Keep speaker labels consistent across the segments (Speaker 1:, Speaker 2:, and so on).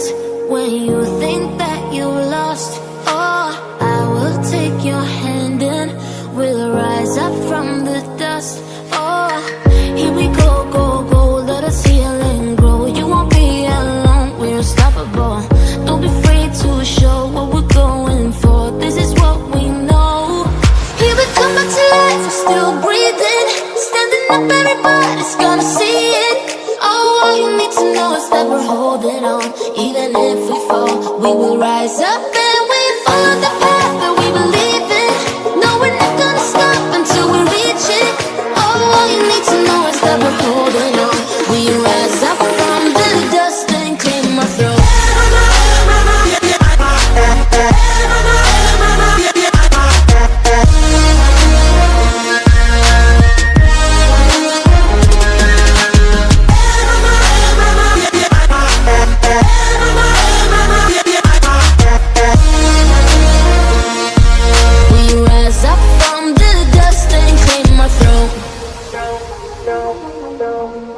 Speaker 1: reasons when you think that you lost. Oh, I will take your hand and we'll rise up from the dust. Oh, here we go, go, go, let us heal and grow. You won't be alone, we're unstoppable. Don't be afraid to show what we're going for. This is what we know. Here we come back to life, we're still breathing. Standing up, everybody's gonna see it. Oh, all you need to know is that we're holding on. Even if we fall, we will rise up and we follow the path that we believe in. No, we're not gonna stop until we reach it. Oh, all you need to know is that we're holding on. We rise up from the dust and clear my throat.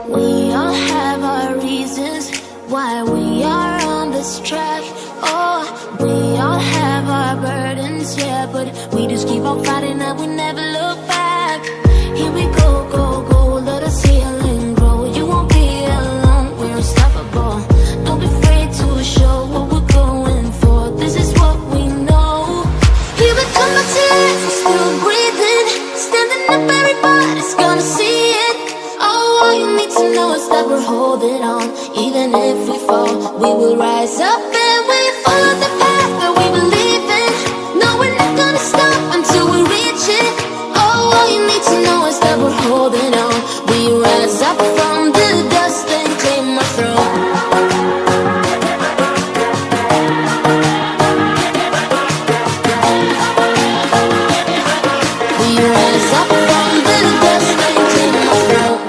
Speaker 1: We all have our reasons why we are on this track. Oh, we all have our burdens, yeah, but we just keep on fighting and we never look back. Here we go, go, go, let us heal and grow. You won't be alone, we're unstoppable. Don't be afraid to show what we're going for. This is what we know. Here we come back to life, we're still breathing. Standing up, everybody's gonna see it. Oh, all you need to know is that we're holding on. Even if we fall, we will rise up and we follow the path that we believe in. No, we're not gonna stop until we reach it. Oh, all you need to know is that we're holding on. We rise up from the dust and clear my throat. We rise up from the dust and clear my throat.